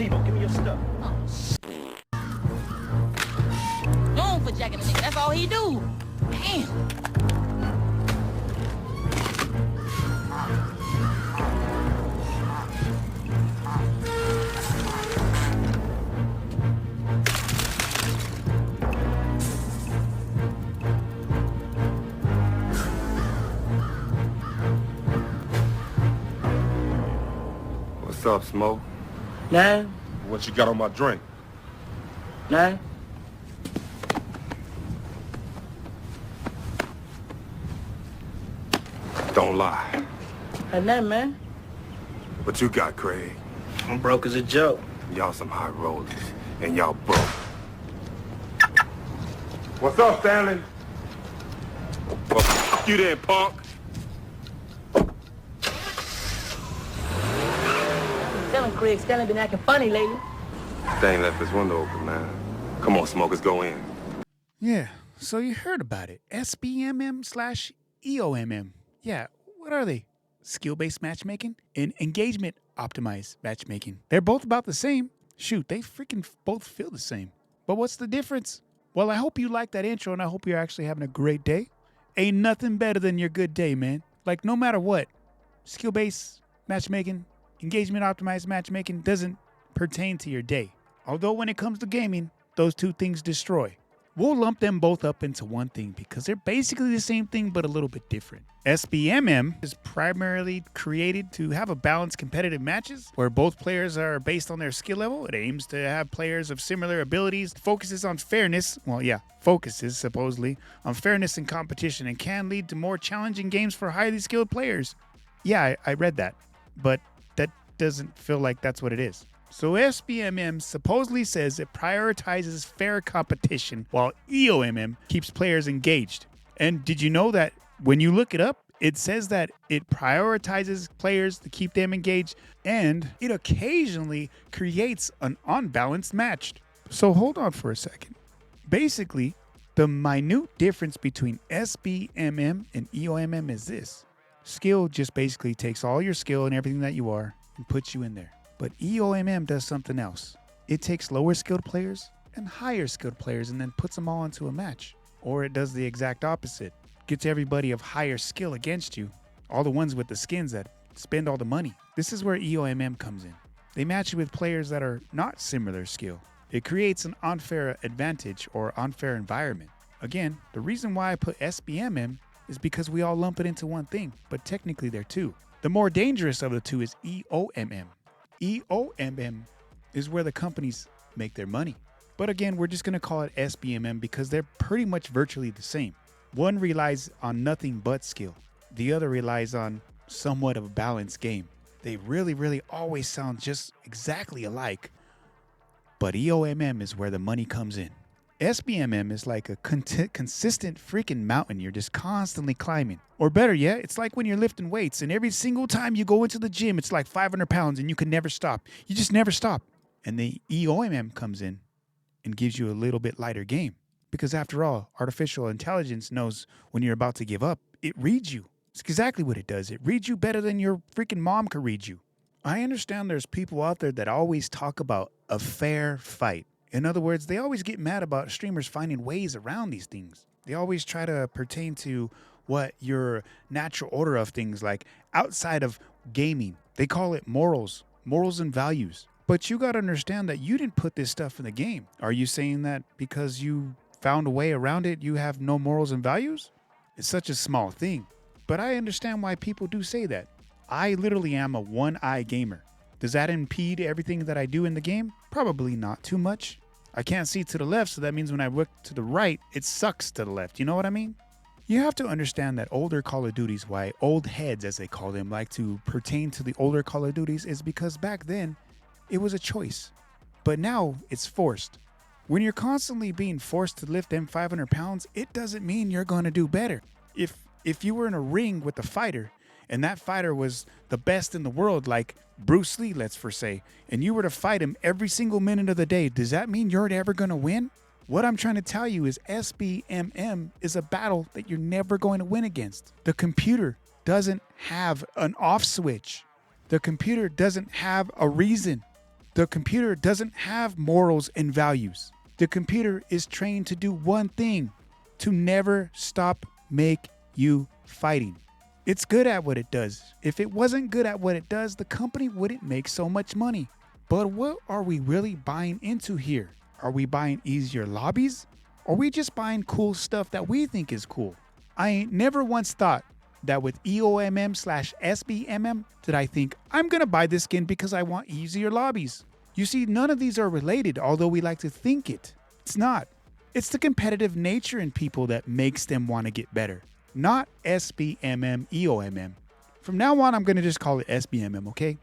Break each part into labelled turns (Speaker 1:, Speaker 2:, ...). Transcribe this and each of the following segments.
Speaker 1: Debo, give me your stuff.
Speaker 2: Known for jacking a nigga. That's all he do. Damn.
Speaker 3: What's up, Smoke?
Speaker 4: Nah.
Speaker 3: What you got on my drink?
Speaker 4: Nah.
Speaker 3: Don't lie.
Speaker 4: Nothing, man.
Speaker 3: What you got, Craig?
Speaker 4: I'm broke as a joke.
Speaker 3: Y'all some high rollers, and y'all broke. What's up, Stanley? Well, fuck you then, punk.
Speaker 4: Telling Craig Stanley been acting funny lately.
Speaker 3: They ain't left his window open, man. Come on, smokers, go in.
Speaker 5: Yeah, so you heard about it. SBMM / EOMM. Yeah, what are they? Skill-based matchmaking and engagement optimized matchmaking. They're both about the same. Shoot, they freaking both feel the same. But what's the difference? Well, I hope you like that intro and I hope you're actually having a great day. Ain't nothing better than your good day, man. Like, no matter what, skill-based matchmaking, engagement optimized matchmaking doesn't pertain to your day. Although when it comes to gaming, those two things destroy. We'll lump them both up into one thing because they're basically the same thing but a little bit different. SBMM is primarily created to have a balanced competitive matches where both players are based on their skill level. It aims to have players of similar abilities, focuses on fairness, focuses supposedly on fairness and competition, and can lead to more challenging games for highly skilled players. Yeah, I read that, but that doesn't feel like that's what it is. So SBMM supposedly says it prioritizes fair competition while EOMM keeps players engaged. And did you know that when you look it up, it says that it prioritizes players to keep them engaged and it occasionally creates an unbalanced match. So hold on for a second. Basically, the minute difference between SBMM and EOMM is this. Skill just basically takes all your skill and everything that you are and puts you in there. But EOMM does something else. It takes lower skilled players and higher skilled players and then puts them all into a match. Or it does the exact opposite. Gets everybody of higher skill against you. All the ones with the skins that spend all the money. This is where EOMM comes in. They match you with players that are not similar skill. It creates an unfair advantage or unfair environment. Again, the reason why I put SBMM is because we all lump it into one thing, but technically they're two. The more dangerous of the two is EOMM. EOMM is where the companies make their money. But again, we're just going to call it SBMM because they're pretty much virtually the same. One relies on nothing but skill. The other relies on somewhat of a balanced game. They really always sound just exactly alike. But EOMM is where the money comes in. SBMM is like a consistent freaking mountain you're just constantly climbing. Or better yet, it's like when you're lifting weights and every single time you go into the gym, it's like 500 pounds and you can never stop. You just never stop. And the EOMM comes in and gives you a little bit lighter game. Because after all, artificial intelligence knows when you're about to give up. It reads you. It's exactly what it does. It reads you better than your freaking mom could read you. I understand there's people out there that always talk about a fair fight. In other words, they always get mad about streamers finding ways around these things. They always try to pertain to what your natural order of things like outside of gaming. They call it morals and values. But you got to understand that you didn't put this stuff in the game. Are you saying that because you found a way around it, you have no morals and values? It's such a small thing. But I understand why people do say that. I literally am a one-eye gamer. Does that impede everything that I do in the game? Probably not too much. I can't see to the left, so that means when I look to the right, it sucks to the left. You know what I mean? You have to understand that older Call of Duties, why old heads, as they call them, like to pertain to the older Call of Duties, is because back then, it was a choice. But now, it's forced. When you're constantly being forced to lift them 500 pounds, it doesn't mean you're going to do better. If you were in a ring with a fighter, and that fighter was the best in the world, like Bruce Lee, let's say, and you were to fight him every single minute of the day, does that mean you're ever going to win? What I'm trying to tell you is SBMM is a battle that you're never going to win against. The computer doesn't have an off switch. The computer doesn't have a reason. The computer doesn't have morals and values. The computer is trained to do one thing, to never stop make you fighting. It's good at what it does. If it wasn't good at what it does, the company wouldn't make so much money. But what are we really buying into here? Are we buying easier lobbies? Or are we just buying cool stuff that we think is cool? I ain't never once thought that with EOMM/SBMM did I think I'm going to buy this skin because I want easier lobbies. You see, none of these are related, although we like to think it. It's not. It's the competitive nature in people that makes them want to get better. Not SBMM, EOMM. From now on, I'm going to just call it SBMM, okay?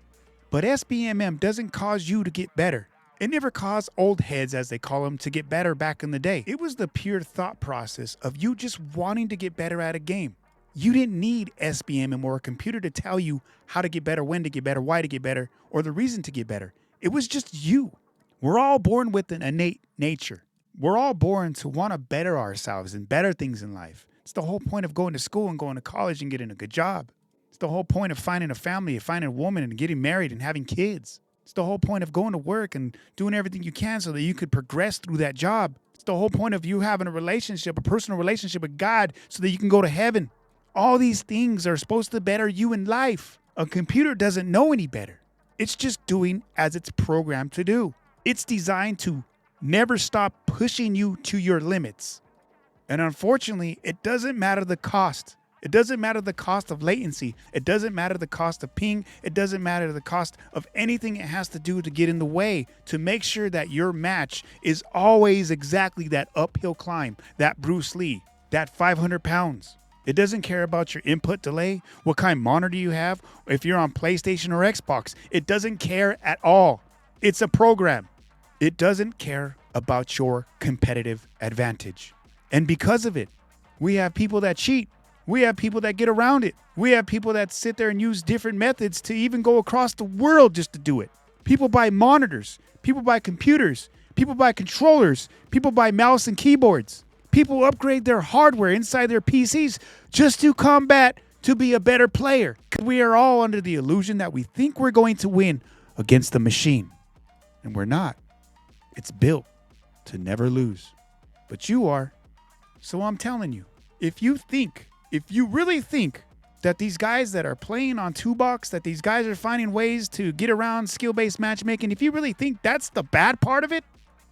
Speaker 5: But SBMM doesn't cause you to get better. It never caused old heads, as they call them, to get better back in the day. It was the pure thought process of you just wanting to get better at a game. You didn't need SBMM or a computer to tell you how to get better, when to get better, why to get better, or the reason to get better. It was just you. We're all born with an innate nature. We're all born to want to better ourselves and better things in life. It's the whole point of going to school and going to college and getting a good job. It's the whole point of finding a family, finding a woman and getting married and having kids. It's the whole point of going to work and doing everything you can so that you could progress through that job. It's the whole point of you having a relationship, a personal relationship with God so that you can go to heaven. All these things are supposed to better you in life. A computer doesn't know any better. It's just doing as it's programmed to do. It's designed to never stop pushing you to your limits. And unfortunately, it doesn't matter the cost. It doesn't matter the cost of latency. It doesn't matter the cost of ping. It doesn't matter the cost of anything it has to do to get in the way to make sure that your match is always exactly that uphill climb, that Bruce Lee, that 500 pounds. It doesn't care about your input delay, what kind of monitor you have, if you're on PlayStation or Xbox. It doesn't care at all. It's a program. It doesn't care about your competitive advantage. And because of it, we have people that cheat. We have people that get around it. We have people that sit there and use different methods to even go across the world just to do it. People buy monitors. People buy computers. People buy controllers. People buy mouse and keyboards. People upgrade their hardware inside their PCs just to combat to be a better player. We are all under the illusion that we think we're going to win against the machine. And we're not. It's built to never lose. But you are. So I'm telling you, if you really think that these guys that are playing on 2box, that these guys are finding ways to get around skill-based matchmaking, if you really think that's the bad part of it,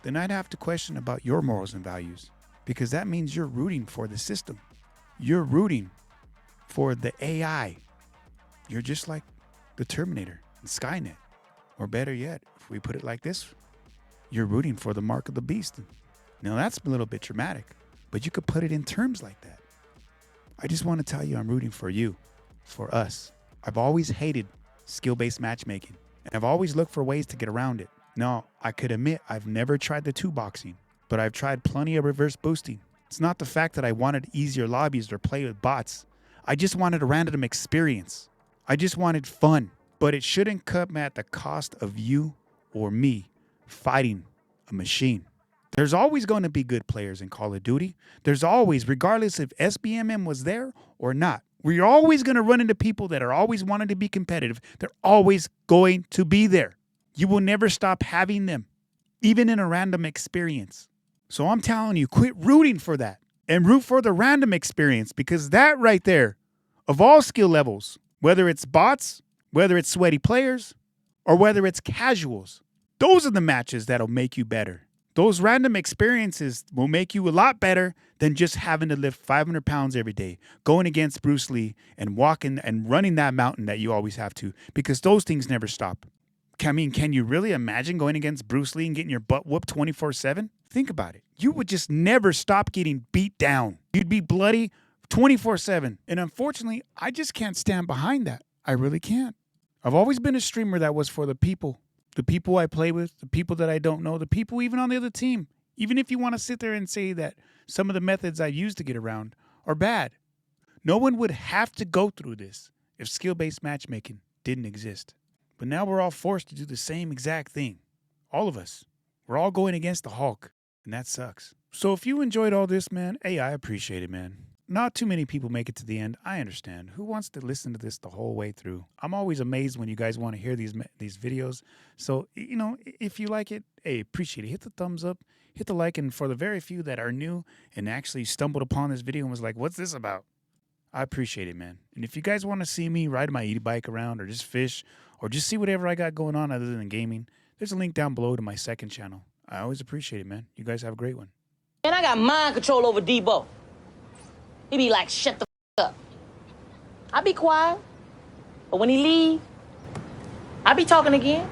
Speaker 5: then I'd have to question about your morals and values. Because that means you're rooting for the system. You're rooting for the AI. You're just like the Terminator and Skynet. Or better yet, if we put it like this, you're rooting for the mark of the beast. Now that's a little bit dramatic, but you could put it in terms like that. I just want to tell you I'm rooting for you, for us. I've always hated skill-based matchmaking, and I've always looked for ways to get around it. Now, I could admit I've never tried the 2boxing. But I've tried plenty of reverse boosting. It's not the fact that I wanted easier lobbies or play with bots. I just wanted a random experience. I just wanted fun. But it shouldn't come at the cost of you or me fighting a machine. There's always going to be good players in Call of Duty. There's always, regardless if SBMM was there or not. We're always going to run into people that are always wanting to be competitive. They're always going to be there. You will never stop having them, even in a random experience. So I'm telling you, quit rooting for that and root for the random experience, because that right there, of all skill levels, whether it's bots, whether it's sweaty players, or whether it's casuals, those are the matches that'll make you better. Those random experiences will make you a lot better than just having to lift 500 pounds every day, going against Bruce Lee and walking and running that mountain that you always have to, because those things never stop. I mean, can you really imagine going against Bruce Lee and getting your butt whooped 24/7? Think about it. You would just never stop getting beat down. You'd be bloody 24/7. And unfortunately, I just can't stand behind that. I really can't. I've always been a streamer that was for the people I play with, the people that I don't know, the people even on the other team. Even if you want to sit there and say that some of the methods I've used to get around are bad. No one would have to go through this if skill-based matchmaking didn't exist. But now we're all forced to do the same exact thing. All of us. We're all going against the Hulk, and that sucks. So if you enjoyed all this, man, hey, I appreciate it, man. not too many people make it to the end. I understand. Who wants to listen to this the whole way through? I'm always amazed when you guys want to hear these videos. So, you know, if you like it, hey, appreciate it. Hit the thumbs up, hit the like, and for the very few that are new and actually stumbled upon this video and was like, what's this about? I appreciate it, man. And if you guys want to see me ride my e-bike around or just fish or just see whatever I got going on other than gaming, there's a link down below to my second channel. I always appreciate it, man. You guys have a great one.
Speaker 2: And I got mind control over Debo. He be like, shut the up. I be quiet. But when he leave, I be talking again.